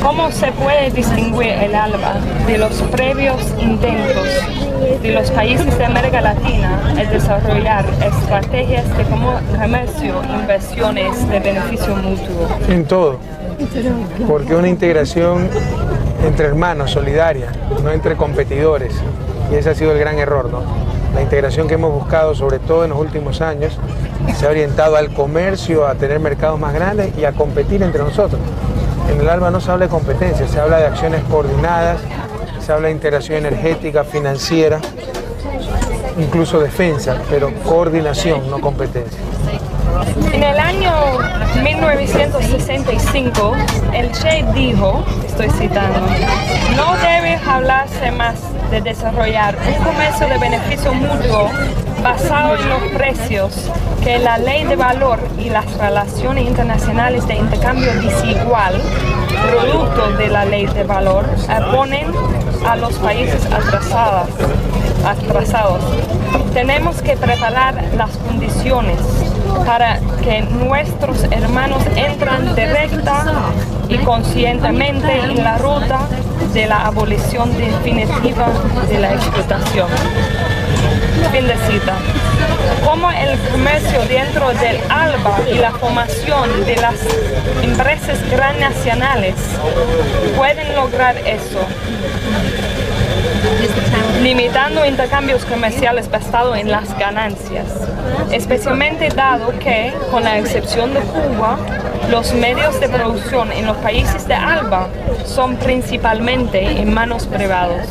¿Cómo se puede distinguir el ALBA de los previos intentos de los países de América Latina en desarrollar estrategias de comercio, inversiones de beneficio mutuo? En todo, porque es una integración entre hermanos, solidaria, no entre competidores, y ese ha sido el gran error, ¿no? La integración que hemos buscado, sobre todo en los últimos años, se ha orientado al comercio, a tener mercados más grandes y a competir entre nosotros. En el ALBA no se habla de competencia, se habla de acciones coordinadas, se habla de integración energética, financiera, incluso defensa, pero coordinación, no competencia. En el año 1965, el Che dijo, estoy citando, no debe hablarse más de desarrollar un comercio de beneficio mutuo basado en los precios que la ley de valor y las relaciones internacionales de intercambio desigual, producto de la ley de valor, ponen a los países atrasados. Tenemos que preparar las condiciones para que nuestros hermanos entren directa y conscientemente en la ruta de la abolición definitiva de la explotación. Fin de cita. Cómo el comercio dentro del ALBA y la formación de las empresas transnacionales pueden lograr eso, limitando intercambios comerciales basados en las ganancias, especialmente dado que, con la excepción de Cuba, los medios de producción en los países de ALBA son principalmente en manos privadas.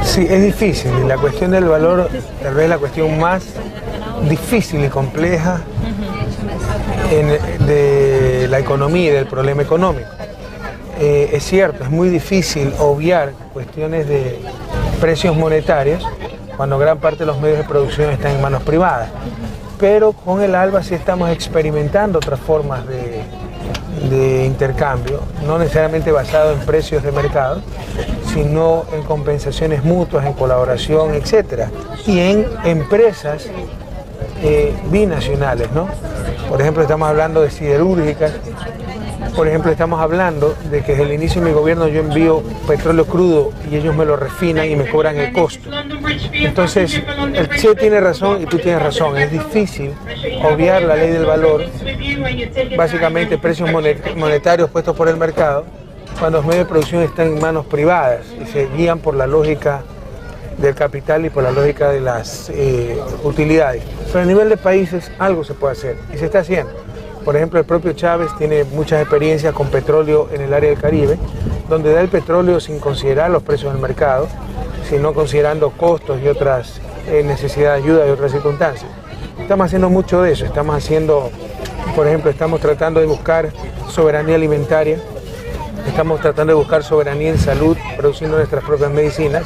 Sí, es difícil, y la cuestión del valor tal vez es la cuestión más difícil y compleja de la economía y del problema económico. Es cierto, es muy difícil obviar cuestiones de precios monetarios cuando gran parte de los medios de producción están en manos privadas, pero con el ALBA sí estamos experimentando otras formas de intercambio, no necesariamente basado en precios de mercado, sino en compensaciones mutuas, en colaboración, etcétera, y en empresas binacionales, ¿no? Por ejemplo, estamos hablando de siderúrgicas, por ejemplo, estamos hablando de que desde el inicio de mi gobierno yo envío petróleo crudo y ellos me lo refinan y me cobran el costo. Entonces, el Che tiene razón y tú tienes razón, es difícil obviar la ley del valor, básicamente precios monetarios puestos por el mercado, cuando los medios de producción están en manos privadas y se guían por la lógica del capital y por la lógica de las utilidades. Pero a nivel de países algo se puede hacer y se está haciendo. Por ejemplo, el propio Chávez tiene muchas experiencias con petróleo en el área del Caribe, donde da el petróleo sin considerar los precios del mercado, sino considerando costos y otras necesidades de ayuda y otras circunstancias. Estamos haciendo mucho de eso, estamos haciendo, por ejemplo, estamos tratando de buscar soberanía alimentaria, estamos tratando de buscar soberanía en salud, produciendo nuestras propias medicinas,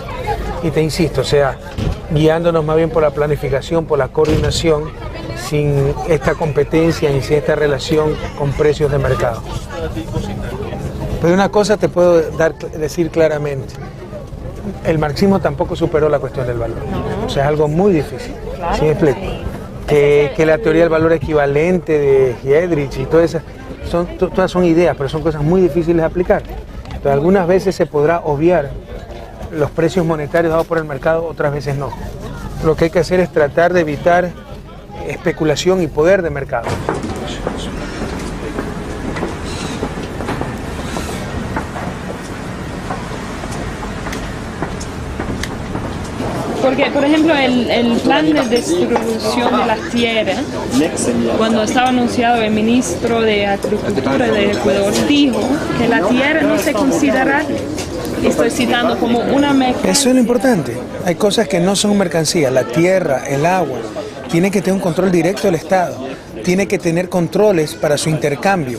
y te insisto, o sea, guiándonos más bien por la planificación, por la coordinación, sin esta competencia y sin esta relación con precios de mercado. Pero una cosa te puedo decir claramente, el marxismo tampoco superó la cuestión del valor, o sea, es algo muy difícil, ¿sí me explico? Que la teoría del valor equivalente de Heydrich y todas esas, todas son ideas, pero son cosas muy difíciles de aplicar. Entonces, algunas veces se podrá obviar los precios monetarios dados por el mercado, otras veces no. Lo que hay que hacer es tratar de evitar especulación y poder de mercado. Porque, por ejemplo, el plan de distribución de las tierras, cuando estaba anunciado el ministro de Agricultura de Ecuador, dijo que la tierra no se considera, estoy citando, como una mercancía. Eso es lo importante. Hay cosas que no son mercancía. La tierra, el agua, tiene que tener un control directo del Estado. Tiene que tener controles para su intercambio.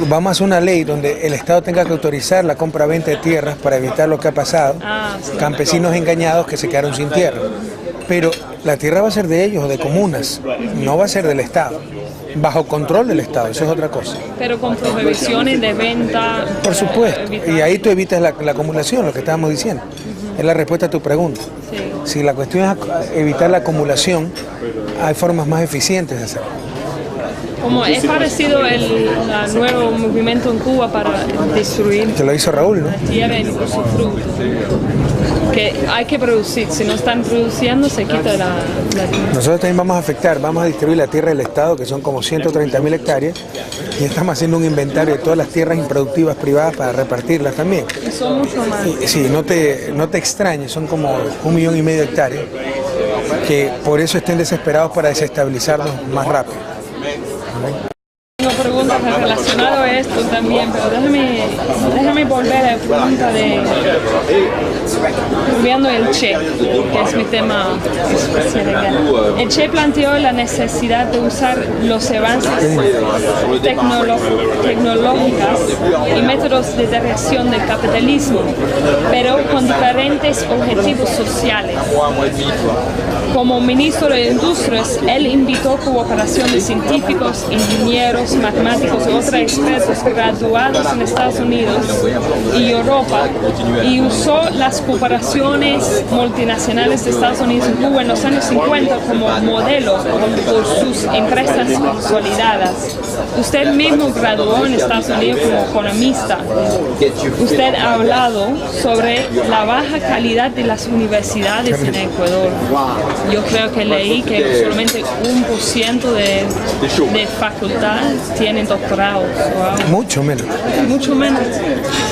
Vamos a hacer una ley donde el Estado tenga que autorizar la compra-venta de tierras para evitar lo que ha pasado, campesinos engañados que se quedaron sin tierra. Pero la tierra va a ser de ellos o de comunas, no va a ser del Estado, bajo control del Estado, eso es otra cosa. Pero con prohibiciones de venta. Por supuesto, y ahí tú evitas la acumulación, lo que estábamos diciendo. Es la respuesta a tu pregunta. Sí. Si la cuestión es evitar la acumulación, hay formas más eficientes de hacerlo. Como es parecido el nuevo movimiento en Cuba para destruir Que lo hizo Raúl, ¿no? la tierra y su fruto. Que hay que producir, si no están produciendo se quita la tierra. Nosotros también vamos a afectar, vamos a distribuir la tierra del Estado, que son como 130.000 hectáreas, y estamos haciendo un inventario de todas las tierras improductivas privadas para repartirlas también. Y son mucho más. Sí, no te extrañes, son como 1,5 millones de hectáreas, que por eso estén desesperados para desestabilizarnos más rápido. Tengo preguntas relacionadas a esto también, pero déjame volver a la pregunta de volviendo el Che, que es mi tema especial. El Che planteó la necesidad de usar los avances tecnológicos y métodos de dirección del capitalismo, pero con diferentes objetivos sociales. Como ministro de Industrias, él invitó cooperación de científicos, ingenieros, matemáticos y otros expertos graduados en Estados Unidos y Europa, y usó las cooperaciones multinacionales de Estados Unidos y Cuba en los años 50 como modelo por sus empresas consolidadas. Usted mismo graduó en Estados Unidos como economista. Usted ha hablado sobre la baja calidad de las universidades en Ecuador. Yo creo que leí que solamente 1% de facultad tienen doctorados. Wow. Mucho menos. Mucho menos.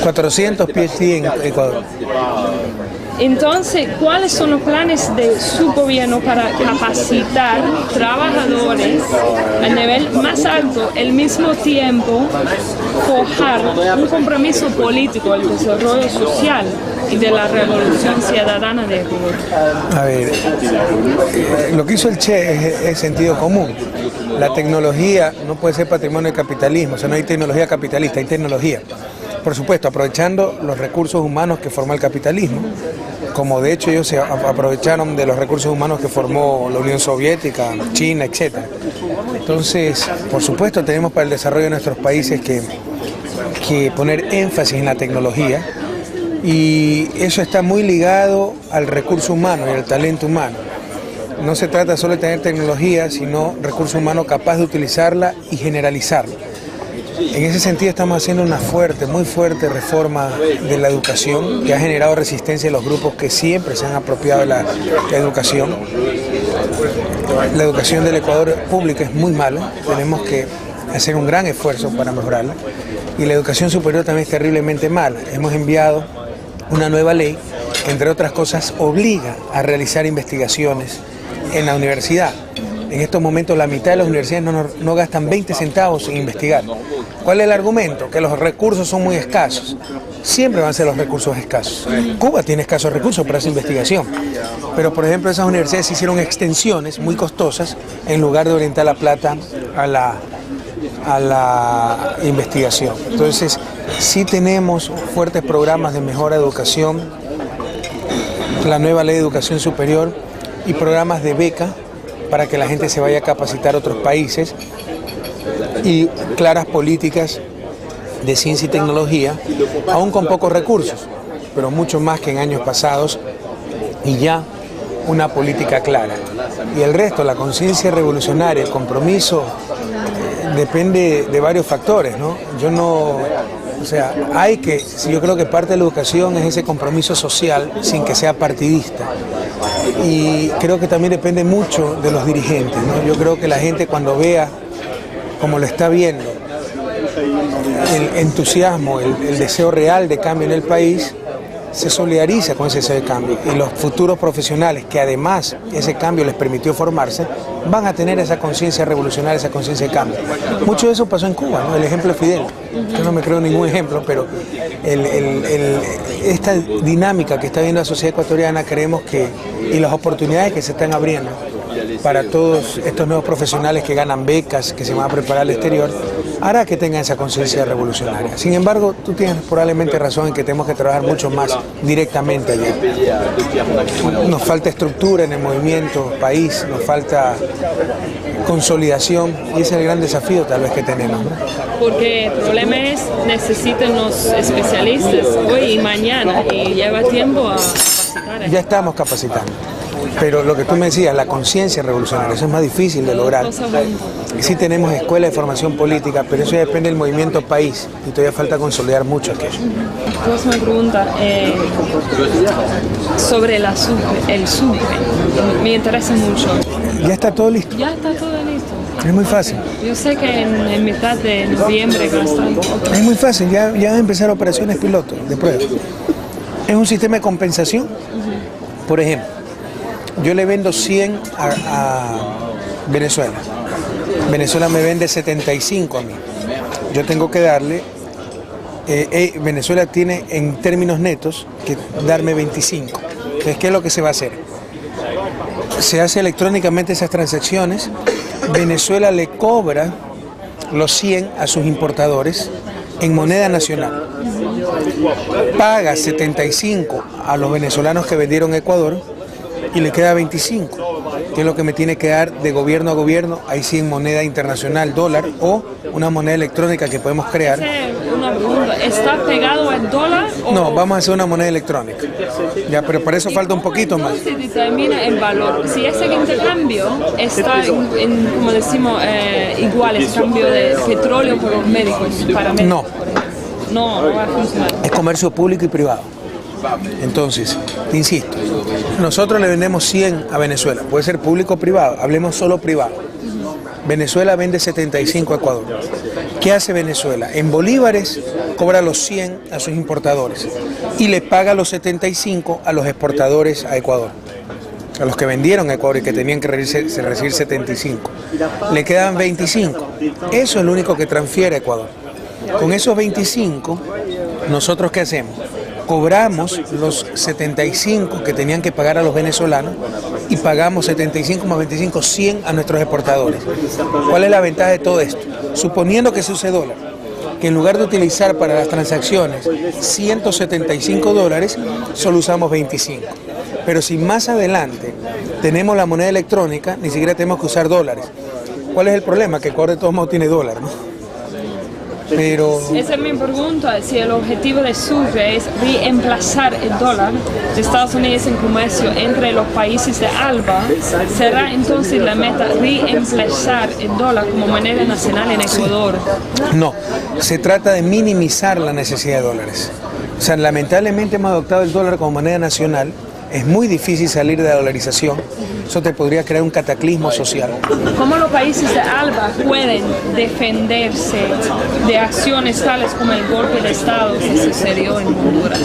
400 PhD en Ecuador. Entonces, ¿cuáles son los planes de su gobierno para capacitar trabajadores a nivel más alto, al mismo tiempo forjar un compromiso político al desarrollo social y de la revolución ciudadana de Ecuador? A ver, lo que hizo el Che es sentido común. La tecnología no puede ser patrimonio del capitalismo, o sea, no hay tecnología capitalista, hay tecnología. Por supuesto, aprovechando los recursos humanos que formó el capitalismo, como de hecho ellos se aprovecharon de los recursos humanos que formó la Unión Soviética, China, etc. Entonces, por supuesto, tenemos para el desarrollo de nuestros países que poner énfasis en la tecnología, y eso está muy ligado al recurso humano y al talento humano. No se trata solo de tener tecnología, sino recurso humano capaz de utilizarla y generalizarla. En ese sentido estamos haciendo una muy fuerte reforma de la educación que ha generado resistencia en los grupos que siempre se han apropiado de la educación. La educación del Ecuador pública es muy mala, tenemos que hacer un gran esfuerzo para mejorarla, y la educación superior también es terriblemente mala. Hemos enviado una nueva ley que, entre otras cosas, obliga a realizar investigaciones en la universidad. En estos momentos la mitad de las universidades no gastan 20 centavos en investigar. ¿Cuál es el argumento? Que los recursos son muy escasos. Siempre van a ser los recursos escasos. Cuba tiene escasos recursos para esa investigación. Pero, por ejemplo, esas universidades hicieron extensiones muy costosas en lugar de orientar la plata a la investigación. Entonces, sí tenemos fuertes programas de mejora de educación, la nueva ley de educación superior y programas de beca para que la gente se vaya a capacitar a otros países, y claras políticas de ciencia y tecnología, aún con pocos recursos, pero mucho más que en años pasados, y ya una política clara. Y el resto, la conciencia revolucionaria, el compromiso, depende de varios factores, ¿no? Yo creo que parte de la educación es ese compromiso social sin que sea partidista. Y creo que también depende mucho de los dirigentes, ¿no? Yo creo que la gente, cuando vea, como lo está viendo, el entusiasmo, el deseo real de cambio en el país, se solidariza con ese deseo de cambio. Y los futuros profesionales, que además ese cambio les permitió formarse, van a tener esa conciencia revolucionaria, esa conciencia de cambio. Mucho de eso pasó en Cuba, ¿no? El ejemplo de Fidel. Yo no me creo ningún ejemplo, pero esta dinámica que está viendo la sociedad ecuatoriana, creemos que, y las oportunidades que se están abriendo para todos estos nuevos profesionales que ganan becas, que se van a preparar al exterior, hará que tengan esa conciencia revolucionaria. Sin embargo, tú tienes probablemente razón en que tenemos que trabajar mucho más directamente allá. Nos falta estructura en el movimiento país, nos falta consolidación, y ese es el gran desafío tal vez que tenemos, ¿no? Porque el problema es, necesitan los especialistas hoy y mañana, y lleva tiempo a capacitar. Ya estamos capacitando. Pero lo que tú me decías, la conciencia revolucionaria, eso es más difícil de lograr. Sí tenemos escuelas de formación política, pero eso ya depende del movimiento país y todavía falta consolidar mucho aquello. Próxima pregunta, sobre el Sucre, me interesa mucho. Ya está todo listo. Ya está todo listo. Es muy fácil. Yo sé que en mitad de noviembre va a estar. Es muy fácil, ya van a empezar operaciones piloto de prueba. Es un sistema de compensación. Por ejemplo, yo le vendo 100 a Venezuela. Venezuela me vende 75 a mí. Yo tengo que darle, Venezuela tiene en términos netos que darme 25. Entonces, ¿qué es lo que se va a hacer? Se hace electrónicamente esas transacciones. Venezuela le cobra los 100 a sus importadores en moneda nacional. Paga 75 a los venezolanos que vendieron a Ecuador y le queda 25, que es lo que me tiene que dar de gobierno a gobierno, ahí sí en moneda internacional, dólar o una moneda electrónica que podemos crear. Una pregunta, ¿está pegado al dólar? No, vamos a hacer una moneda electrónica. Ya, pero para eso falta un poquito más. ¿Cómo se determina el valor? Si ese intercambio está en como decimos, igual, el cambio de petróleo por los médicos, para médicos. No va a funcionar. Es comercio público y privado. Entonces, te insisto, nosotros le vendemos 100 a Venezuela, puede ser público o privado, hablemos solo privado. Venezuela vende 75 a Ecuador. ¿Qué hace Venezuela? En bolívares cobra los 100 a sus importadores y le paga los 75 a los exportadores a Ecuador, a los que vendieron a Ecuador y que tenían que recibir 75. Le quedan 25. Eso es lo único que transfiere a Ecuador. Con esos 25, ¿nosotros qué hacemos? Cobramos los 75 que tenían que pagar a los venezolanos y pagamos 75 más 25, 100 a nuestros exportadores. ¿Cuál es la ventaja de todo esto? Suponiendo que se use dólar, que en lugar de utilizar para las transacciones 175 dólares, solo usamos 25. Pero si más adelante tenemos la moneda electrónica, ni siquiera tenemos que usar dólares. ¿Cuál es el problema? Que Ecuador de todos modos tiene dólar, ¿no? Pero esa es mi pregunta, si el objetivo de Sucre es reemplazar el dólar de Estados Unidos en comercio entre los países de ALBA, ¿será entonces la meta reemplazar el dólar como moneda nacional en Ecuador? No, se trata de minimizar la necesidad de dólares. O sea, lamentablemente hemos adoptado el dólar como moneda nacional. Es muy difícil salir de la dolarización. Eso te podría crear un cataclismo social. ¿Cómo los países de ALBA pueden defenderse de acciones tales como el golpe de Estado que sucedió en Honduras?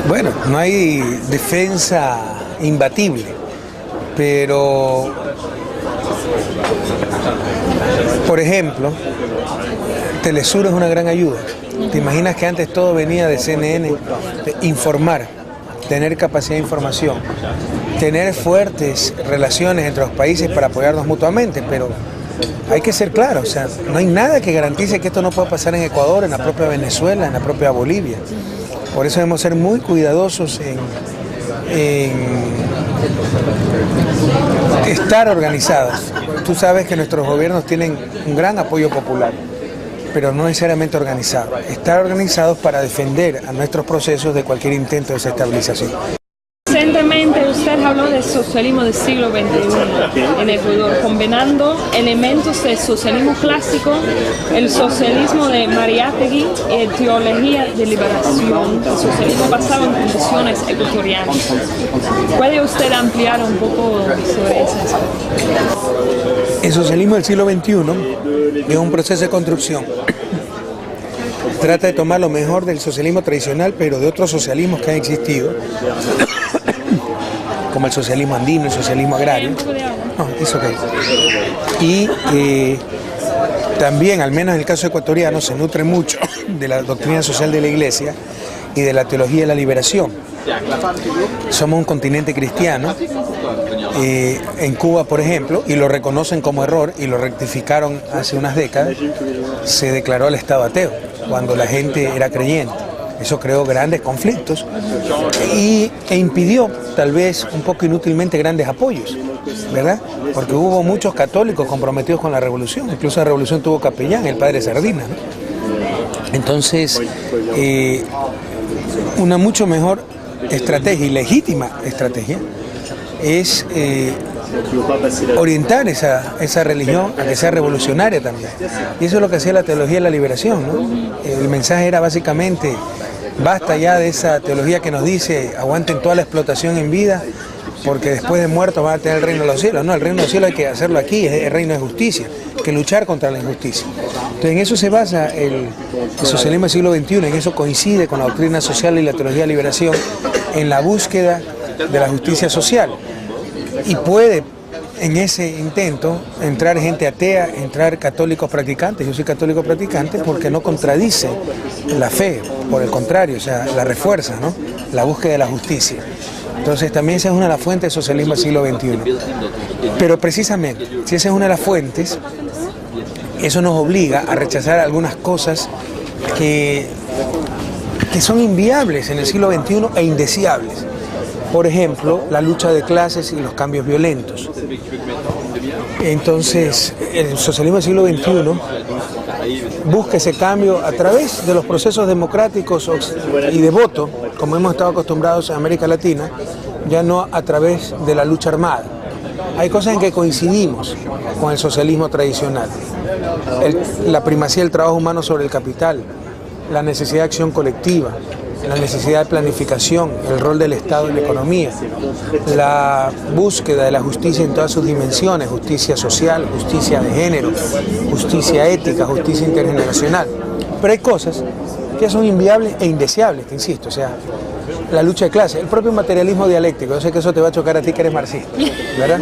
Bueno, no hay defensa imbatible, pero, por ejemplo, Telesur es una gran ayuda. ¿Te imaginas que antes todo venía de CNN? De informar, tener capacidad de información, tener fuertes relaciones entre los países para apoyarnos mutuamente, pero hay que ser claro, o sea, no hay nada que garantice que esto no pueda pasar en Ecuador, en la propia Venezuela, en la propia Bolivia. Por eso debemos ser muy cuidadosos en estar organizados. Tú sabes que nuestros gobiernos tienen un gran apoyo popular, pero no necesariamente organizados. Estar organizados para defender a nuestros procesos de cualquier intento de desestabilización. Recientemente usted habló del socialismo del siglo XXI en Ecuador, combinando elementos del socialismo clásico, el socialismo de Mariátegui y teología de liberación, el socialismo basado en condiciones ecuatorianas. ¿Puede usted ampliar un poco sobre eso? El socialismo del siglo XXI es un proceso de construcción. Trata de tomar lo mejor del socialismo tradicional, pero de otros socialismos que han existido, como el socialismo andino, el socialismo agrario. No, es ok. Y también, al menos en el caso ecuatoriano, se nutre mucho de la doctrina social de la Iglesia y de la teología de la liberación. Somos un continente cristiano. En Cuba, por ejemplo, y lo reconocen como error y lo rectificaron hace unas décadas, se declaró el Estado ateo cuando la gente era creyente. Eso creó grandes conflictos e impidió, tal vez un poco inútilmente, grandes apoyos, ¿verdad? Porque hubo muchos católicos comprometidos con la revolución, incluso la revolución tuvo capellán, el padre Sardina, ¿no? Entonces, una mucho mejor estrategia y legítima estrategia es orientar esa religión a que sea revolucionaria también. Y eso es lo que hacía la teología de la liberación, ¿no? El mensaje era básicamente, basta ya de esa teología que nos dice, aguanten toda la explotación en vida, porque después de muertos van a tener el reino de los cielos. No, el reino de los cielos hay que hacerlo aquí, es el reino de justicia, que luchar contra la injusticia. Entonces en eso se basa el socialismo del siglo XXI, en eso coincide con la doctrina social y la teología de liberación, en la búsqueda de la justicia social. Y puede en ese intento entrar gente atea, entrar católicos practicantes. Yo soy católico practicante porque no contradice la fe, por el contrario, o sea, la refuerza, ¿no? La búsqueda de la justicia. Entonces también esa es una de las fuentes del socialismo del siglo XXI. Pero precisamente, si esa es una de las fuentes, eso nos obliga a rechazar algunas cosas que son inviables en el siglo XXI e indeseables. Por ejemplo, la lucha de clases y los cambios violentos. Entonces, el socialismo del siglo XXI busca ese cambio a través de los procesos democráticos y de voto, como hemos estado acostumbrados en América Latina, ya no a través de la lucha armada. Hay cosas en que coincidimos con el socialismo tradicional. La primacía del trabajo humano sobre el capital, la necesidad de acción colectiva, la necesidad de planificación, el rol del Estado en la economía, la búsqueda de la justicia en todas sus dimensiones, justicia social, justicia de género, justicia ética, justicia intergeneracional. Pero hay cosas que son inviables e indeseables, te insisto, o sea, la lucha de clases, el propio materialismo dialéctico. Yo sé que eso te va a chocar a ti que eres marxista, ¿verdad?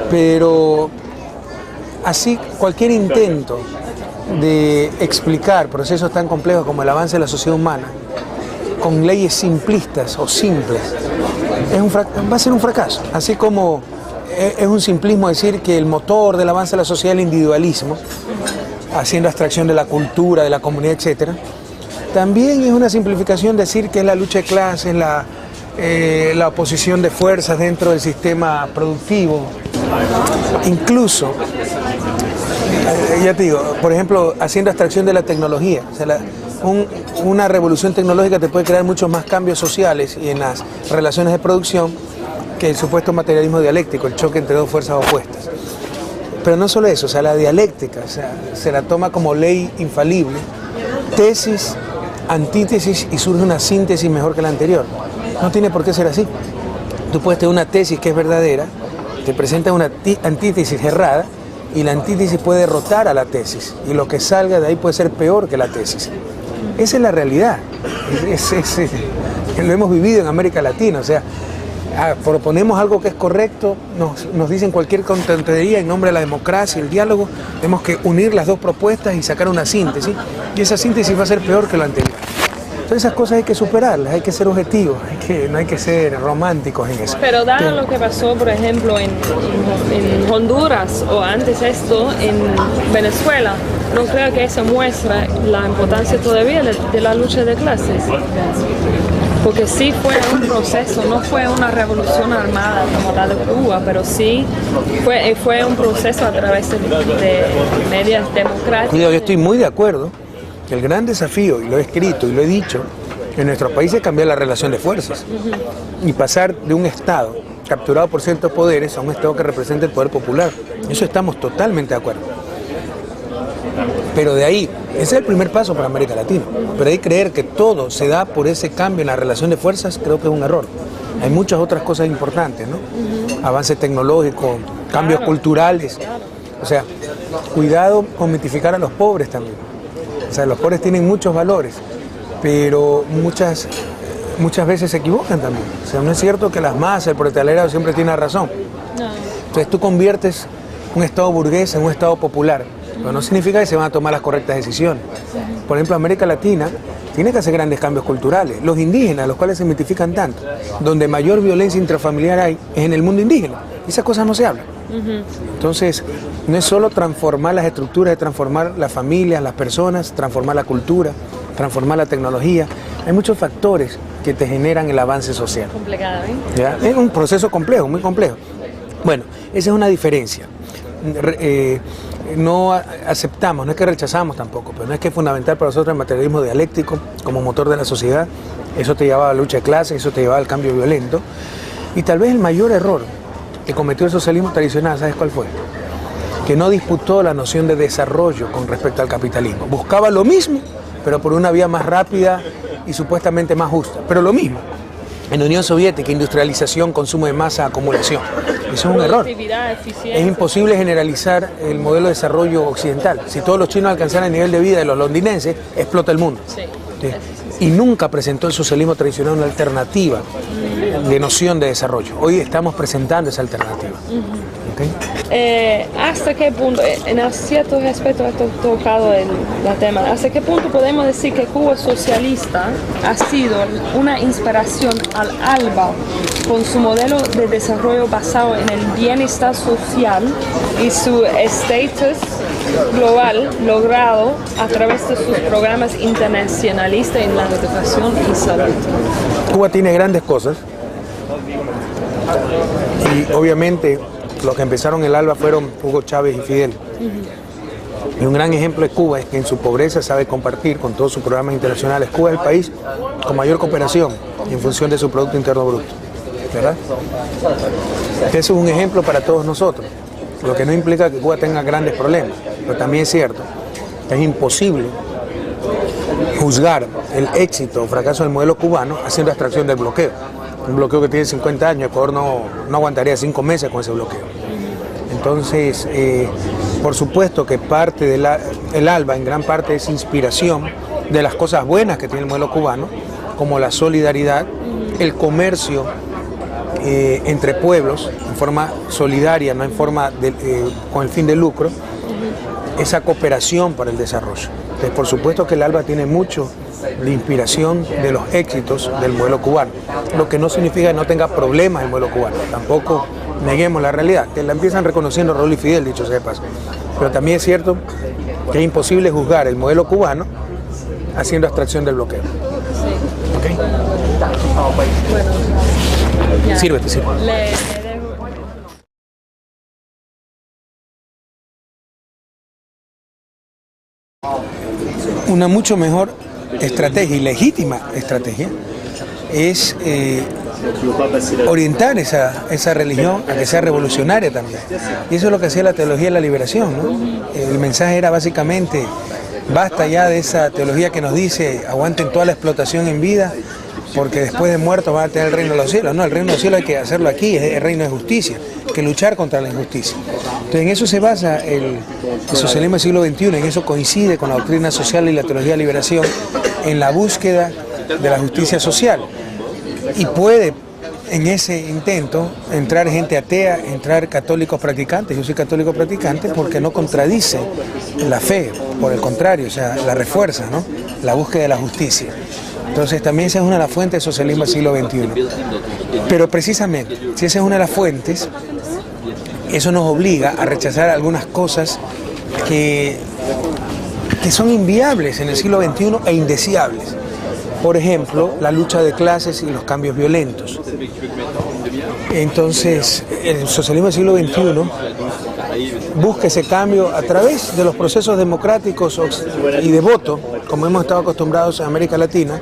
Pero así cualquier intento de explicar procesos tan complejos como el avance de la sociedad humana con leyes simplistas o simples va a ser un fracaso. Así como es un simplismo decir que el motor del avance de la sociedad es el individualismo, haciendo abstracción de la cultura, de la comunidad, etc. También es una simplificación decir que es la lucha de clases, la oposición de fuerzas dentro del sistema productivo. Incluso, ya te digo, por ejemplo, haciendo abstracción de la tecnología. O sea, una revolución tecnológica te puede crear muchos más cambios sociales y en las relaciones de producción que el supuesto materialismo dialéctico, el choque entre dos fuerzas opuestas. Pero no solo eso, o sea, la dialéctica, o sea, se la toma como ley infalible, tesis, antítesis, y surge una síntesis mejor que la anterior. No tiene por qué ser así. Tú puedes tener una tesis que es verdadera, te presenta una antítesis errada, y la antítesis puede derrotar a la tesis, y lo que salga de ahí puede ser peor que la tesis. Esa es la realidad. Lo hemos vivido en América Latina, o sea, proponemos algo que es correcto, nos dicen cualquier contradictoria en nombre de la democracia, el diálogo, tenemos que unir las dos propuestas y sacar una síntesis, y esa síntesis va a ser peor que lo anterior. Entonces esas cosas hay que superarlas, hay que ser objetivos, no hay que ser románticos en eso. Pero dado lo que pasó, por ejemplo, en Honduras o antes esto en Venezuela, no creo que eso muestra la importancia todavía de la lucha de clases. Porque sí fue un proceso, no fue una revolución armada como la de Cuba, pero sí fue un proceso a través de medidas democráticas. Cuidado, yo estoy muy de acuerdo que el gran desafío, y lo he escrito y lo he dicho, en nuestro país es cambiar la relación de fuerzas y pasar de un Estado capturado por ciertos poderes a un Estado que represente el poder popular. Eso estamos totalmente de acuerdo. Pero de ahí, ese es el primer paso para América Latina. Pero ahí creer que todo se da por ese cambio en la relación de fuerzas, creo que es un error. Hay muchas otras cosas importantes, ¿no? Avance tecnológico, cambios culturales. O sea, cuidado con mitificar a los pobres también. O sea, los pobres tienen muchos valores, pero muchas veces se equivocan también. O sea, no es cierto que las masas, el proletariado siempre tiene razón. Entonces tú conviertes un Estado burgués en un Estado popular, pero no significa que se van a tomar las correctas decisiones. Por ejemplo, América Latina tiene que hacer grandes cambios culturales. Los indígenas, los cuales se mitifican tanto, donde mayor violencia intrafamiliar hay, es en el mundo indígena. Esas cosas no se hablan. Entonces, no es solo transformar las estructuras, es transformar las familias, las personas, transformar la cultura, transformar la tecnología. Hay muchos factores que te generan el avance social. Complicado, ¿eh? ¿Ya? Es un proceso complejo, muy complejo. Bueno, esa es una diferencia. No aceptamos, no es que rechazamos tampoco, pero no es que es fundamental para nosotros el materialismo dialéctico como motor de la sociedad. Eso te llevaba a la lucha de clases, eso te llevaba al cambio violento. Y tal vez el mayor error que cometió el socialismo tradicional, ¿sabes cuál fue? Que no disputó la noción de desarrollo con respecto al capitalismo. Buscaba lo mismo, pero por una vía más rápida y supuestamente más justa, pero lo mismo. En la Unión Soviética, industrialización, consumo de masa, acumulación. Eso es un error. Es imposible generalizar el modelo de desarrollo occidental. Si todos los chinos alcanzaran el nivel de vida de los londinenses, explota el mundo. Sí. Y nunca presentó el socialismo tradicional una alternativa de noción de desarrollo. Hoy estamos presentando esa alternativa. ¿Okay? ¿Hasta qué punto, en ciertos aspectos has tocado el tema, hasta qué punto podemos decir que Cuba socialista ha sido una inspiración al ALBA con su modelo de desarrollo basado en el bienestar social y su estatus global logrado a través de sus programas internacionalistas en la educación y salud? Cuba tiene grandes cosas y obviamente los que empezaron el ALBA fueron Hugo Chávez y Fidel. Y un gran ejemplo de Cuba es que en su pobreza sabe compartir con todos sus programas internacionales. Cuba es el país con mayor cooperación en función de su Producto Interno Bruto, ¿verdad? Eso es un ejemplo para todos nosotros, lo que no implica que Cuba tenga grandes problemas, pero también es cierto que es imposible juzgar el éxito o fracaso del modelo cubano haciendo abstracción del bloqueo. Un bloqueo que tiene 50 años, Ecuador no aguantaría 5 meses con ese bloqueo. Entonces, por supuesto que parte del ALBA en gran parte es inspiración de las cosas buenas que tiene el modelo cubano, como la solidaridad, el comercio entre pueblos en forma solidaria, no en forma con el fin de lucro, esa cooperación para el desarrollo. Entonces, por supuesto que el ALBA tiene mucho de inspiración de los éxitos del modelo cubano, lo que no significa que no tenga problemas el modelo cubano, tampoco neguemos la realidad, que la empiezan reconociendo Raúl y Fidel, dicho sea de paso, pero también es cierto que es imposible juzgar el modelo cubano haciendo abstracción del bloqueo. ¿Okay? Bueno, sírvete. Una mucho mejor estrategia y legítima estrategia es orientar esa religión a que sea revolucionaria también. Y eso es lo que hacía la teología de la liberación, ¿no? El mensaje era básicamente, basta ya de esa teología que nos dice aguanten toda la explotación en vida porque después de muertos van a tener el reino de los cielos. No, el reino de los cielos hay que hacerlo aquí, es el reino de justicia, que luchar contra la injusticia. Entonces en eso se basa el socialismo del siglo XXI, en eso coincide con la doctrina social y la teología de liberación, en la búsqueda de la justicia social. Y puede en ese intento entrar gente atea, entrar católicos practicantes. Yo soy católico practicante porque no contradice la fe, por el contrario, o sea, la refuerza, ¿no? La búsqueda de la justicia. Entonces también esa es una de las fuentes del socialismo del siglo XXI. Pero precisamente, si esa es una de las fuentes, eso nos obliga a rechazar algunas cosas que son inviables en el siglo XXI e indeseables. Por ejemplo, la lucha de clases y los cambios violentos. Entonces, el socialismo del siglo XXI busca ese cambio a través de los procesos democráticos y de voto, como hemos estado acostumbrados en América Latina,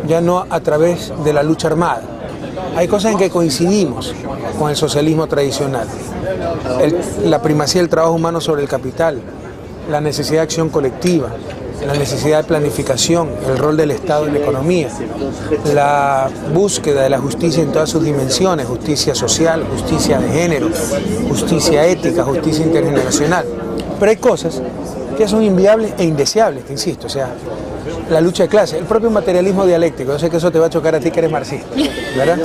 ya no a través de la lucha armada. Hay cosas en que coincidimos con el socialismo tradicional. La primacía del trabajo humano sobre el capital, la necesidad de acción colectiva, la necesidad de planificación, el rol del Estado en la economía, la búsqueda de la justicia en todas sus dimensiones, justicia social, justicia de género, justicia ética, justicia intergeneracional. Pero hay cosas que son inviables e indeseables, te insisto, o sea, la lucha de clases, el propio materialismo dialéctico. Yo sé que eso te va a chocar a ti que eres marxista, ¿verdad?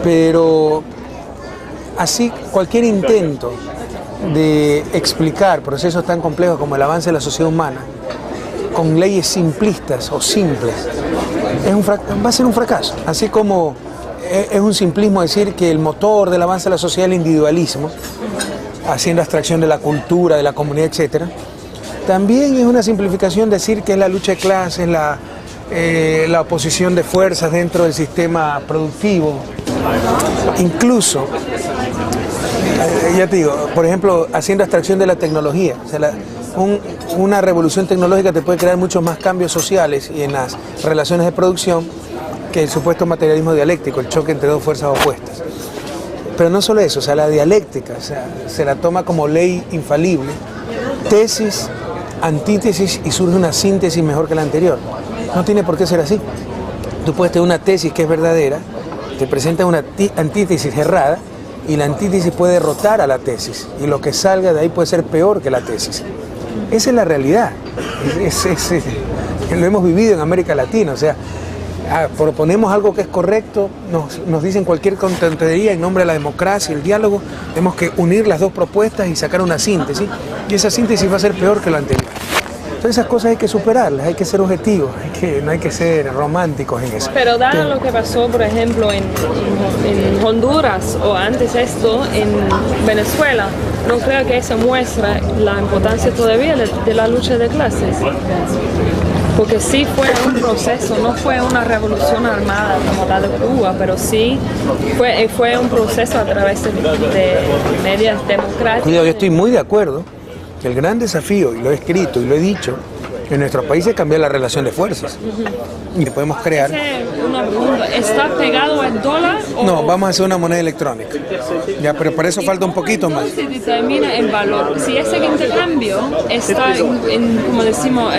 Pero así cualquier intento de explicar procesos tan complejos como el avance de la sociedad humana con leyes simplistas o simples va a ser un fracaso. Así como es un simplismo decir que el motor del avance de la sociedad es el individualismo, haciendo abstracción de la cultura, de la comunidad, etcétera. También es una simplificación decir que es la lucha de clases, la oposición de fuerzas dentro del sistema productivo. Incluso, ya te digo, por ejemplo, haciendo abstracción de la tecnología. O sea, una revolución tecnológica te puede crear muchos más cambios sociales y en las relaciones de producción que el supuesto materialismo dialéctico, el choque entre dos fuerzas opuestas. Pero no solo eso, o sea, la dialéctica, o sea, se la toma como ley infalible, tesis, antítesis, y surge una síntesis mejor que la anterior. No tiene por qué ser así. Tú puedes tener una tesis que es verdadera, te presenta una antítesis errada, y la antítesis puede derrotar a la tesis, y lo que salga de ahí puede ser peor que la tesis. Esa es la realidad. Lo hemos vivido en América Latina, o sea, proponemos algo que es correcto, nos dicen cualquier tontería en nombre de la democracia, el diálogo, tenemos que unir las dos propuestas y sacar una síntesis, y esa síntesis va a ser peor que lo anterior. Entonces esas cosas hay que superarlas, hay que ser objetivos, no hay que ser románticos en eso. Pero dado lo que pasó, por ejemplo, en Honduras o antes esto en Venezuela, no creo que eso muestra la importancia todavía de la lucha de clases. Porque sí fue un proceso, no fue una revolución armada como la de Cuba, pero sí fue un proceso a través de medidas democráticas. Cuidado, yo estoy muy de acuerdo que el gran desafío, y lo he escrito y lo he dicho, en nuestro país es cambiar la relación de fuerzas. Y podemos crear... Una pregunta, ¿está pegado al dólar? No, vamos a hacer una moneda electrónica. Ya, pero para eso falta un poquito más. Se determina el valor. Si ese intercambio está, como decimos,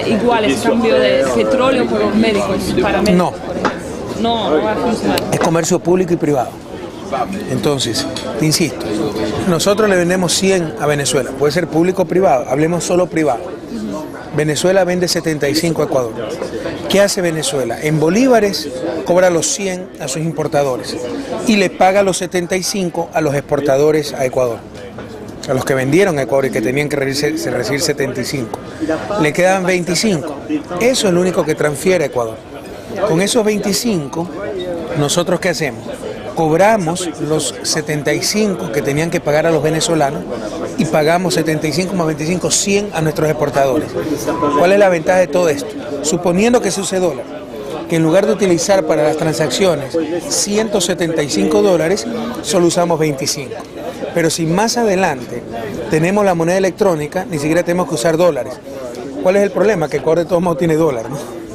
igual, el cambio de petróleo por los médicos, para médicos, no va a funcionar. Es comercio público y privado. Entonces, te insisto, nosotros le vendemos 100 a Venezuela, puede ser público o privado, hablemos solo privado. Venezuela vende 75 a Ecuador. ¿Qué hace Venezuela? En bolívares cobra los 100 a sus importadores y le paga los 75 a los exportadores a Ecuador, a los que vendieron a Ecuador y que tenían que recibir 75. Le quedan 25. Eso es lo único que transfiere a Ecuador. Con esos 25, ¿nosotros qué hacemos? Cobramos los 75 que tenían que pagar a los venezolanos y pagamos 75 más 25, 100 a nuestros exportadores. ¿Cuál es la ventaja de todo esto? Suponiendo que se use dólar, que en lugar de utilizar para las transacciones 175 dólares, solo usamos 25. Pero si más adelante tenemos la moneda electrónica, ni siquiera tenemos que usar dólares. ¿Cuál es el problema? Que Ecuador de todos modos tiene dólar, ¿no?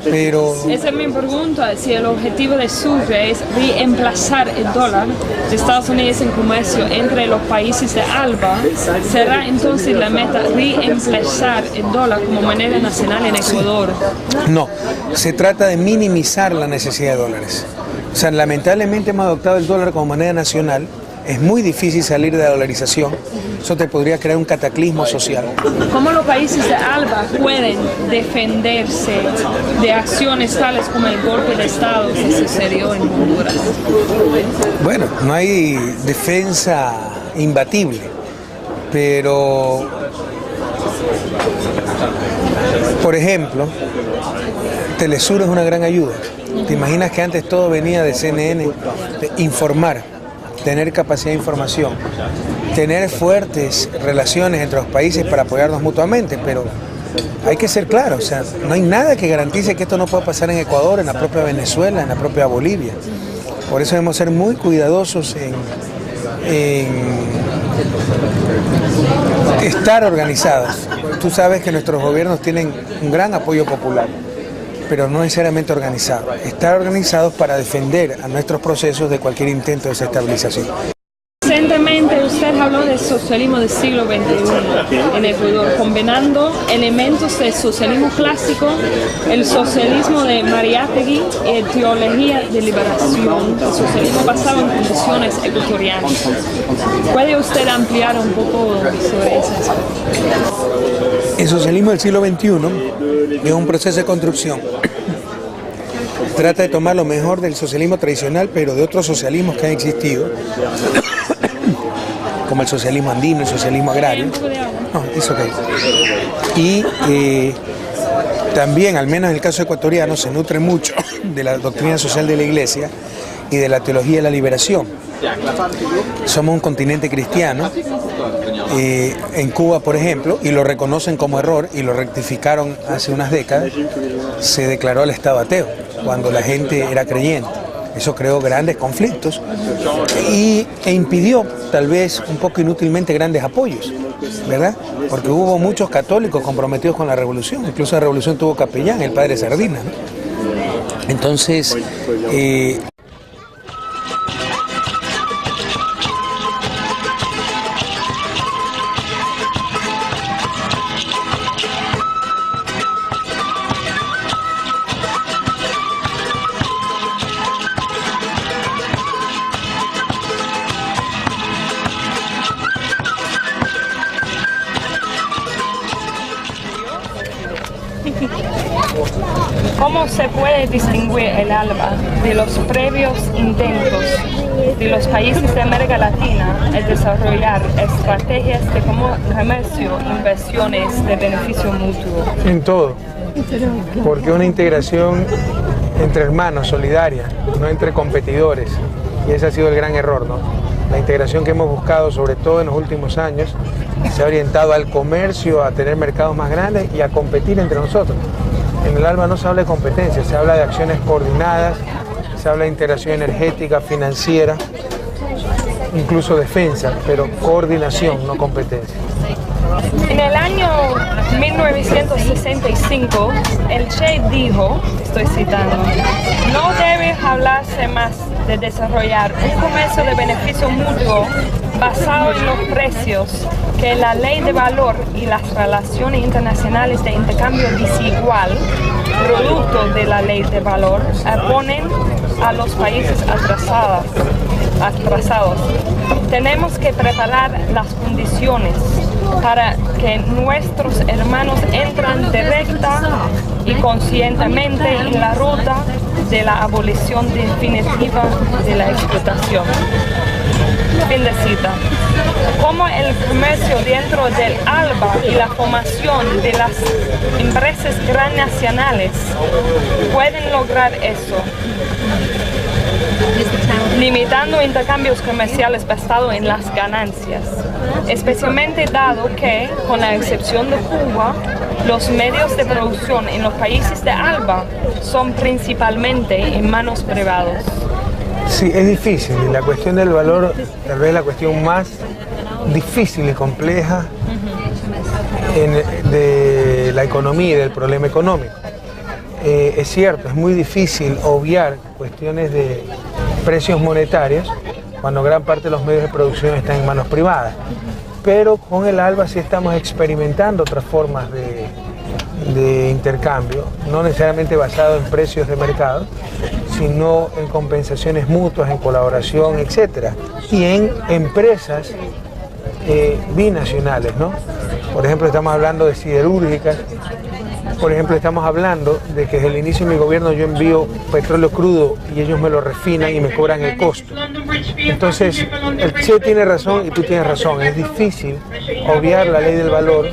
Pero... Esa es mi pregunta, si el objetivo de Sucre es reemplazar el dólar de Estados Unidos en comercio entre los países de ALBA, ¿será entonces la meta reemplazar el dólar como moneda nacional en Ecuador? No, se trata de minimizar la necesidad de dólares. O sea, lamentablemente hemos adoptado el dólar como moneda nacional, es muy difícil salir de la dolarización, eso te podría crear un cataclismo social. ¿Cómo los países de ALBA pueden defenderse de acciones tales como el golpe de Estado que sucedió en Honduras? Bueno, no hay defensa imbatible, pero, por ejemplo, Telesur es una gran ayuda. ¿Te imaginas que antes todo venía de CNN, de informar, tener capacidad de información, tener fuertes relaciones entre los países para apoyarnos mutuamente? Pero hay que ser claro, o sea, no hay nada que garantice que esto no pueda pasar en Ecuador, en la propia Venezuela, en la propia Bolivia. Por eso debemos ser muy cuidadosos en estar organizados. Tú sabes que nuestros gobiernos tienen un gran apoyo popular, pero no necesariamente organizados. Estar organizados para defender a nuestros procesos de cualquier intento de desestabilización. Recientemente usted habló del socialismo del siglo XXI en Ecuador, combinando elementos del socialismo clásico, el socialismo de Mariátegui y teología de liberación, el socialismo basado en condiciones ecuatorianas. ¿Puede usted ampliar un poco sobre eso? El socialismo del siglo XXI es un proceso de construcción. Trata de tomar lo mejor del socialismo tradicional, pero de otros socialismos que han existido, como el socialismo andino, el socialismo agrario. No, es ok. Y también, al menos en el caso ecuatoriano, se nutre mucho de la doctrina social de la Iglesia y de la teología de la liberación. Somos un continente cristiano, en Cuba, por ejemplo, y lo reconocen como error y lo rectificaron hace unas décadas, se declaró el Estado ateo, cuando la gente era creyente. Eso creó grandes conflictos e impidió, tal vez un poco inútilmente, grandes apoyos, ¿verdad? Porque hubo muchos católicos comprometidos con la revolución, incluso la revolución tuvo capellán, el padre Sardina, ¿no? Entonces, ¿cómo se puede distinguir el ALBA de los previos intentos de los países de América Latina en desarrollar estrategias de comercio e inversiones de beneficio mutuo? En todo, porque una integración entre hermanos, solidaria, no entre competidores, y ese ha sido el gran error, ¿no? La integración que hemos buscado, sobre todo en los últimos años, se ha orientado al comercio, a tener mercados más grandes y a competir entre nosotros. En el ALBA no se habla de competencia, se habla de acciones coordinadas, se habla de integración energética, financiera, incluso defensa, pero coordinación, no competencia. En el año 1965, el Che dijo, estoy citando, no debe hablarse más de desarrollar un comercio de beneficio mutuo basado en los precios que la ley de valor y las relaciones internacionales de intercambio desigual, producto de la ley de valor, oponen a los países atrasados. Tenemos que preparar las condiciones para que nuestros hermanos entren directa y conscientemente en la ruta de la abolición definitiva de la explotación. Fin de cita. Cómo el comercio dentro del ALBA y la formación de las empresas transnacionales pueden lograr eso, limitando intercambios comerciales basados en las ganancias, especialmente dado que, con la excepción de Cuba, los medios de producción en los países de ALBA son principalmente en manos privadas. Sí, es difícil, y la cuestión del valor tal vez es la cuestión más difícil y compleja de la economía y del problema económico. Es cierto, es muy difícil obviar cuestiones de precios monetarios cuando gran parte de los medios de producción están en manos privadas, pero con el ALBA sí estamos experimentando otras formas de intercambio, no necesariamente basado en precios de mercado, sino en compensaciones mutuas, en colaboración, etcétera, y en empresas binacionales, ¿no? Por ejemplo, estamos hablando de siderúrgicas, por ejemplo, estamos hablando de que desde el inicio de mi gobierno yo envío petróleo crudo y ellos me lo refinan y me cobran el costo. Entonces, el Che tiene razón y tú tienes razón, es difícil obviar la ley del valor,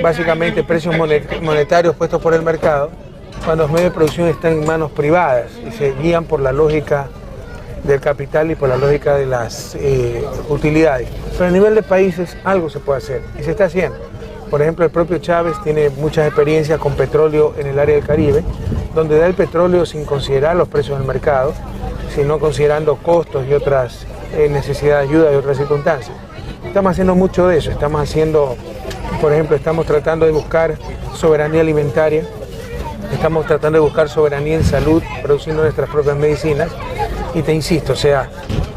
básicamente precios monetarios puestos por el mercado, cuando los medios de producción están en manos privadas y se guían por la lógica del capital y por la lógica de las utilidades. Pero a nivel de países algo se puede hacer y se está haciendo. Por ejemplo, el propio Chávez tiene muchas experiencias con petróleo en el área del Caribe, donde da el petróleo sin considerar los precios del mercado, sino considerando costos y otras necesidades de ayuda y otras circunstancias. Estamos haciendo mucho de eso, estamos haciendo, por ejemplo, estamos tratando de buscar soberanía alimentaria, estamos tratando de buscar soberanía en salud, produciendo nuestras propias medicinas, y te insisto, o sea,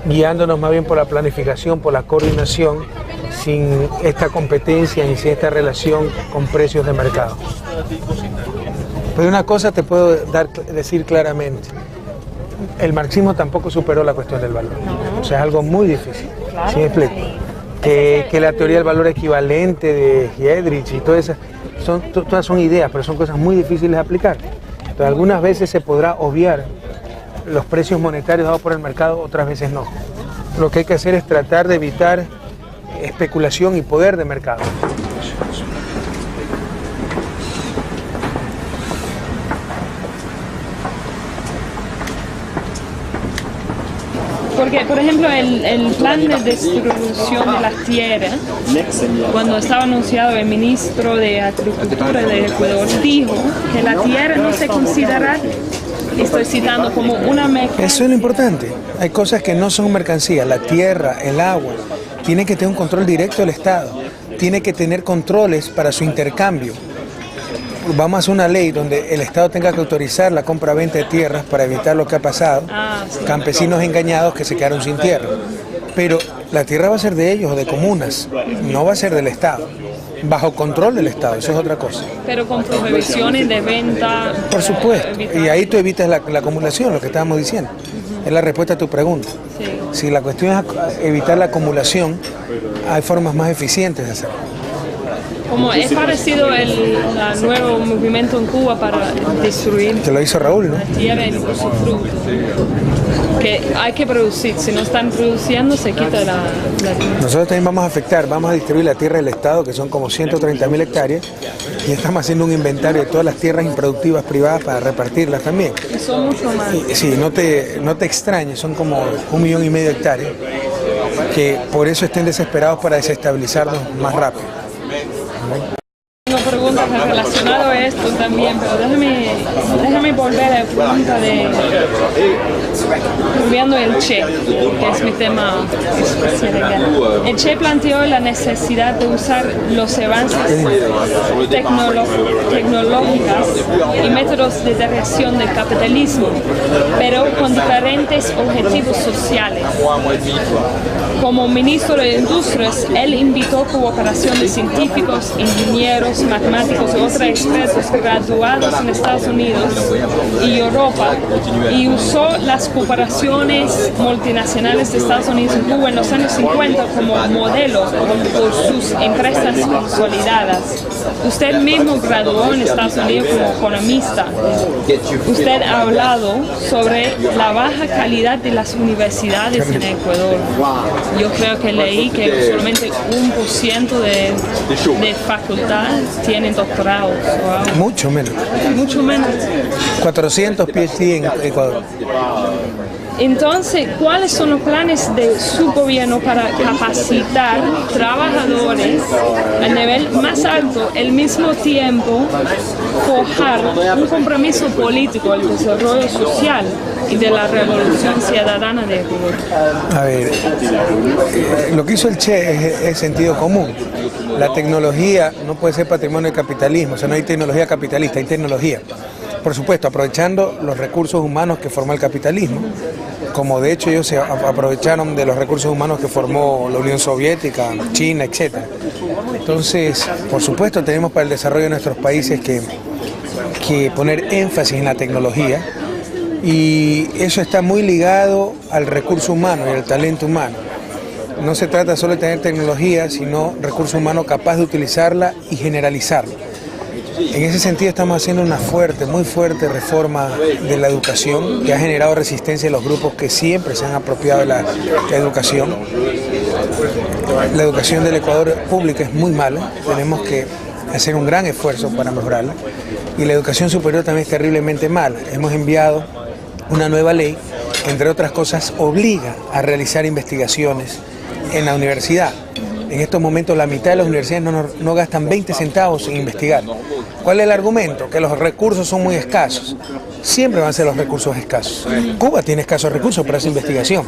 guiándonos más bien por la planificación, por la coordinación, sin esta competencia ni sin esta relación con precios de mercado. Pero una cosa te puedo decir claramente, el marxismo tampoco superó la cuestión del valor, o sea, es algo muy difícil, ¿sí me explico? Que la teoría del valor equivalente de Heydrich y todas esas, todas son ideas, pero son cosas muy difíciles de aplicar. Entonces, algunas veces se podrá obviar los precios monetarios dados por el mercado, otras veces no. Lo que hay que hacer es tratar de evitar especulación y poder de mercado. Porque, por ejemplo, el plan de destrucción de las tierras, cuando estaba anunciado el ministro de Agricultura de Ecuador, dijo que la tierra no se considera, estoy citando, como una mercancía. Eso es lo importante. Hay cosas que no son mercancía. La tierra, el agua, tiene que tener un control directo del Estado. Tiene que tener controles para su intercambio. vamos a hacer una ley donde el Estado tenga que autorizar la compra-venta de tierras para evitar lo que ha pasado, campesinos engañados que se quedaron sin tierra. Pero la tierra va a ser de ellos o de comunas, no va a ser del Estado, bajo control del Estado, eso es otra cosa. Pero con prohibiciones de venta. Por supuesto, y ahí tú evitas la acumulación, lo que estábamos diciendo. Es la respuesta a tu pregunta. Sí. Si la cuestión es evitar la acumulación, hay formas más eficientes de hacerlo. Como es parecido el nuevo movimiento en Cuba para destruir. Te lo hizo Raúl, ¿no? La tierra y los frutos. Que hay que producir, si no están produciendo se quita la tierra. Nosotros también vamos a afectar, vamos a distribuir la tierra del Estado, que son como 130.000 hectáreas, y estamos haciendo un inventario de todas las tierras improductivas privadas para repartirlas también. Y son mucho más. Sí, no te extrañes, son como 1,5 millones de hectáreas, que por eso estén desesperados para desestabilizarnos más rápido. Tengo preguntas relacionadas a esto también, pero déjame volver a la pregunta de volviendo el Che, que es mi tema especial. El Che planteó la necesidad de usar los avances tecnológicos y métodos de dirección del capitalismo, pero con diferentes objetivos sociales. Como ministro de Industrias, él invitó cooperación de científicos, ingenieros, matemáticos y otros expertos graduados en Estados Unidos y Europa y usó las cooperaciones multinacionales de Estados Unidos y Cuba en los años 50 como modelo por sus empresas consolidadas. Usted mismo graduó en Estados Unidos como economista. Usted ha hablado sobre la baja calidad de las universidades en Ecuador. Yo creo que leí que solamente 1% de facultad tienen doctorados. Wow. Mucho menos. Mucho menos. 400 PhD en Ecuador. Entonces, ¿cuáles son los planes de su gobierno para capacitar trabajadores a nivel más alto, al mismo tiempo forjar un compromiso político al desarrollo social y de la revolución ciudadana de Ecuador? A ver, lo que hizo el Che es sentido común. La tecnología no puede ser patrimonio del capitalismo, o sea, no hay tecnología capitalista, hay tecnología. Por supuesto, aprovechando los recursos humanos que formó el capitalismo, como de hecho ellos se aprovecharon de los recursos humanos que formó la Unión Soviética, China, etc. Entonces, por supuesto, tenemos para el desarrollo de nuestros países que poner énfasis en la tecnología, y eso está muy ligado al recurso humano y al talento humano. No se trata solo de tener tecnología, sino recurso humano capaz de utilizarla y generalizarla. En ese sentido estamos haciendo una muy fuerte reforma de la educación que ha generado resistencia en los grupos que siempre se han apropiado de la educación. La educación del Ecuador pública es muy mala, tenemos que hacer un gran esfuerzo para mejorarla, y la educación superior también es terriblemente mala. Hemos enviado una nueva ley, entre otras cosas, obliga a realizar investigaciones en la universidad. En estos momentos la mitad de las universidades no gastan 20 centavos en investigar. ¿Cuál es el argumento? Que los recursos son muy escasos. Siempre van a ser los recursos escasos. Cuba tiene escasos recursos para esa investigación.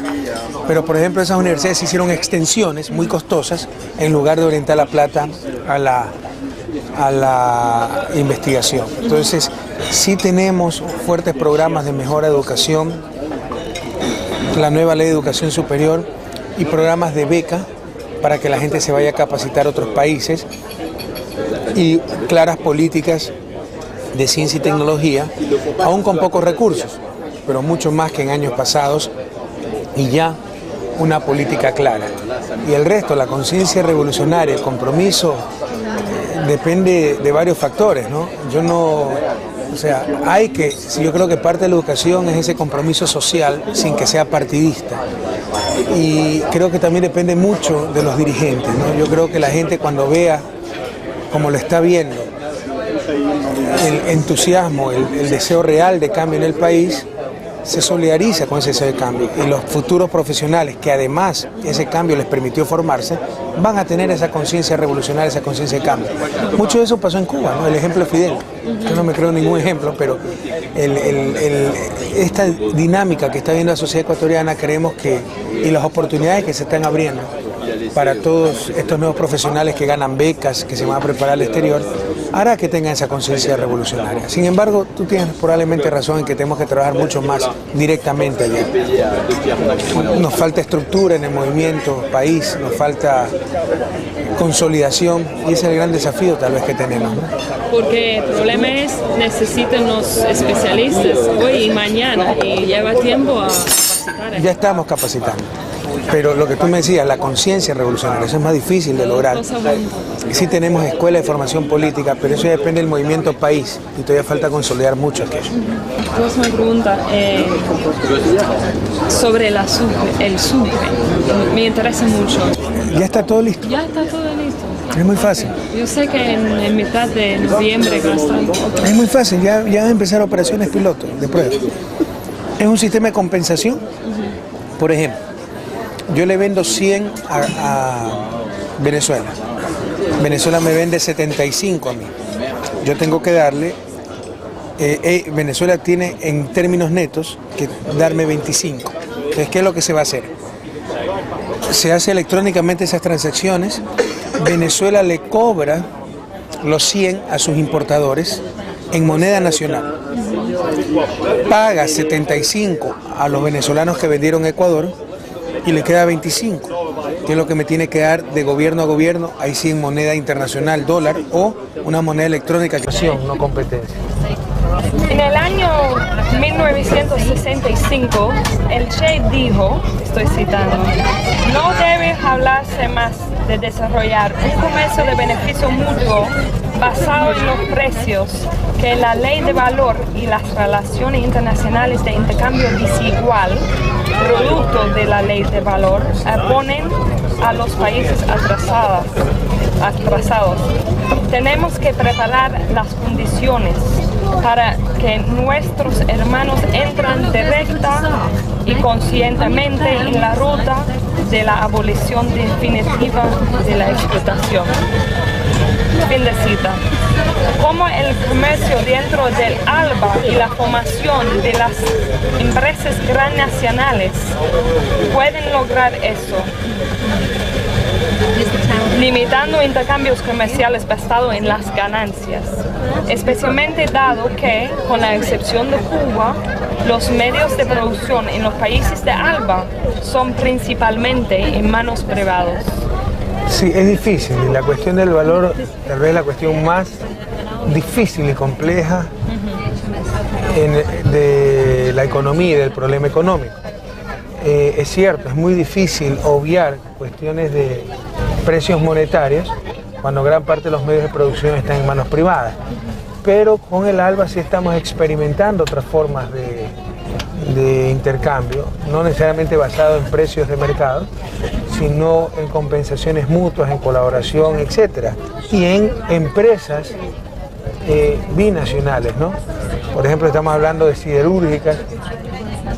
Pero, por ejemplo, esas universidades hicieron extensiones muy costosas en lugar de orientar la plata a la investigación. Entonces, sí tenemos fuertes programas de mejora de educación, la nueva ley de educación superior y programas de beca para que la gente se vaya a capacitar a otros países, y claras políticas de ciencia y tecnología, aún con pocos recursos, pero mucho más que en años pasados, y ya una política clara. Y el resto, la conciencia revolucionaria, el compromiso, depende de varios factores, ¿no? Yo creo que parte de la educación es ese compromiso social sin que sea partidista. Y creo que también depende mucho de los dirigentes, ¿no? Yo creo que la gente, cuando vea, como lo está viendo, el entusiasmo, el deseo real de cambio en el país, se solidariza con ese deseo de cambio. Y los futuros profesionales, que además ese cambio les permitió formarse, van a tener esa conciencia revolucionaria, esa conciencia de cambio. Mucho de eso pasó en Cuba, ¿no? El ejemplo de Fidel. Yo no me creo en ningún ejemplo, pero esta dinámica que está viendo la sociedad ecuatoriana, creemos que, y las oportunidades que se están abriendo para todos estos nuevos profesionales que ganan becas, que se van a preparar al exterior, hará que tengan esa conciencia revolucionaria. Sin embargo, tú tienes probablemente razón en que tenemos que trabajar mucho más directamente allá. Nos falta estructura en el movimiento país, nos falta consolidación y ese es el gran desafío tal vez que tenemos, ¿no? Porque el problema es necesitan los especialistas hoy y mañana y lleva tiempo a capacitar. Ya estamos capacitando. Pero lo que tú me decías, la conciencia revolucionaria, eso es más difícil de lograr. Sí tenemos escuelas de formación política, pero eso ya depende del movimiento país y todavía falta consolidar mucho aquello. Próxima pregunta, sobre el Sucre. Me interesa mucho. ¿Ya está todo listo? Ya está todo listo. Es muy fácil. Yo sé que en mitad de noviembre va a estar. Es muy fácil, ya van a empezar operaciones piloto de prueba. Es un sistema de compensación. Por ejemplo, yo le vendo 100 a Venezuela. Venezuela me vende 75 a mí. Yo tengo que darle, Venezuela tiene en términos netos que darme 25. Entonces, ¿qué es lo que se va a hacer? Se hace electrónicamente esas transacciones. Venezuela le cobra los 100 a sus importadores en moneda nacional. Paga 75 a los venezolanos que vendieron a Ecuador y le queda 25, que es lo que me tiene que dar de gobierno a gobierno, ahí sí en moneda internacional, dólar o una moneda electrónica. No competencia. En el año 1965, el Che dijo, estoy citando, no debe hablarse más de desarrollar un comercio de beneficio mutuo basado en los precios que la ley de valor y las relaciones internacionales de intercambio desigual, producto de la ley de valor, ponen a los países atrasados. Tenemos que preparar las condiciones para que nuestros hermanos entren directa y conscientemente en la ruta de la abolición definitiva de la explotación. Fin de cita. Cómo el comercio dentro del ALBA y la formación de las empresas transnacionales pueden lograr eso, limitando intercambios comerciales basados en las ganancias, especialmente dado que, con la excepción de Cuba, los medios de producción en los países de ALBA son principalmente en manos privadas. Sí, es difícil. La cuestión del valor tal vez es la cuestión más difícil y compleja de la economía y del problema económico. Es cierto, es muy difícil obviar cuestiones de precios monetarios cuando gran parte de los medios de producción están en manos privadas. Pero con el ALBA sí estamos experimentando otras formas de intercambio, no necesariamente basado en precios de mercado, sino en compensaciones mutuas, en colaboración, etcétera, y en empresas binacionales, ¿no? Por ejemplo, estamos hablando de siderúrgicas.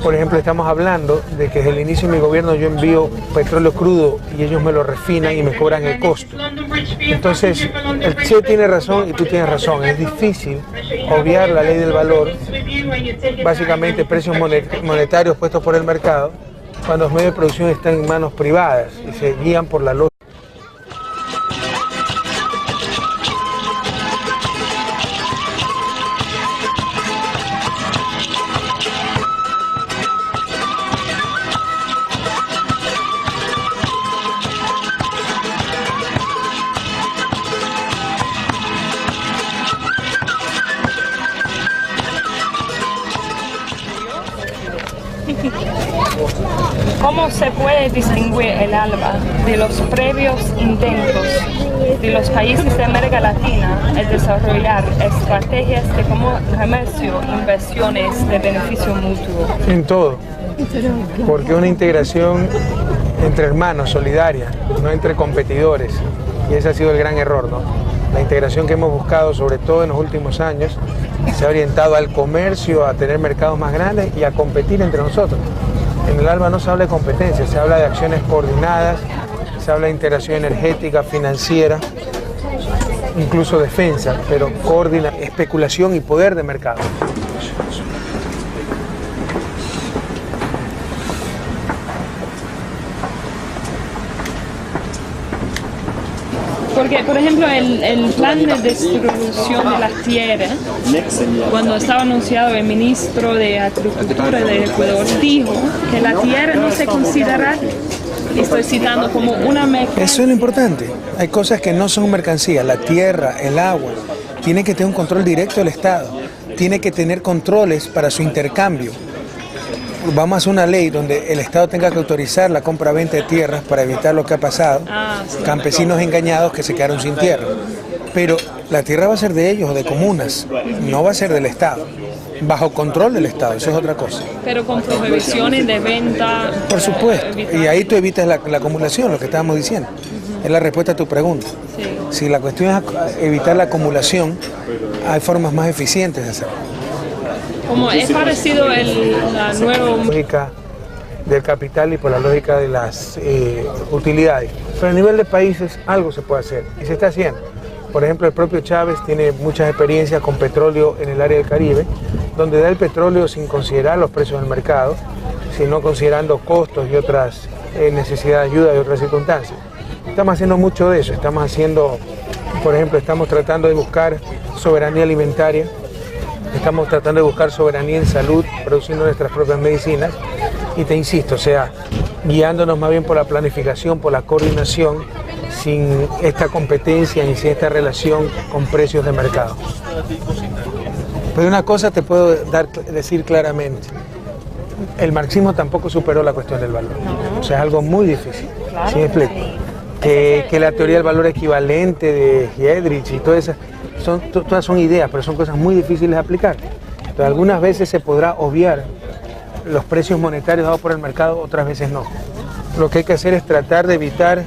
Por ejemplo, estamos hablando de que desde el inicio de mi gobierno yo envío petróleo crudo y ellos me lo refinan y me cobran el costo. Entonces, el Che tiene razón y tú tienes razón. Es difícil obviar la ley del valor, básicamente precios monetarios puestos por el mercado, cuando los medios de producción están en manos privadas y se guían por la lógica. ¿Cómo se puede distinguir el ALBA de los previos intentos de los países de América Latina en desarrollar estrategias de comercio e inversiones de beneficio mutuo? En todo, porque una integración entre hermanos, solidaria, no entre competidores, y ese ha sido el gran error, ¿no? La integración que hemos buscado, sobre todo en los últimos años, se ha orientado al comercio, a tener mercados más grandes y a competir entre nosotros. En el ALBA no se habla de competencia, se habla de acciones coordinadas, se habla de integración energética, financiera, incluso defensa, pero coordina especulación y poder de mercado. Porque, por ejemplo, el plan de distribución de la tierra, cuando estaba anunciado el ministro de Agricultura de Ecuador, dijo que la tierra no se considera, estoy citando, como una mercancía. Eso es lo importante. Hay cosas que no son mercancías. La tierra, el agua, tiene que tener un control directo del Estado. Tiene que tener controles para su intercambio. Vamos a hacer una ley donde el Estado tenga que autorizar la compra-venta de tierras para evitar lo que ha pasado. Campesinos engañados que se quedaron sin tierra. Pero la tierra va a ser de ellos o de comunas, no va a ser del Estado. Bajo control del Estado, eso es otra cosa. Pero con prohibiciones de venta. Por supuesto, y ahí tú evitas la acumulación, lo que estábamos diciendo. Es la respuesta a tu pregunta. Sí. Si la cuestión es evitar la acumulación, hay formas más eficientes de hacerlo. Como es parecido la nueva lógica del capital y por la lógica de las utilidades. Pero a nivel de países algo se puede hacer y se está haciendo. Por ejemplo, el propio Chávez tiene muchas experiencias con petróleo en el área del Caribe, donde da el petróleo sin considerar los precios del mercado, sino considerando costos y otras necesidades de ayuda y otras circunstancias. Estamos haciendo mucho de eso, por ejemplo, estamos tratando de buscar soberanía alimentaria, estamos tratando de buscar soberanía en salud, produciendo nuestras propias medicinas, y te insisto, guiándonos más bien por la planificación, por la coordinación, sin esta competencia y sin esta relación con precios de mercado. Pero una cosa te puedo decir claramente, el marxismo tampoco superó la cuestión del valor. O sea, es algo muy difícil. ¿Sí me explico? Que la teoría del valor equivalente de Heydrich y todas esas, todas son ideas, pero son cosas muy difíciles de aplicar. Entonces, algunas veces se podrá obviar los precios monetarios dados por el mercado, otras veces no. Lo que hay que hacer es tratar de evitar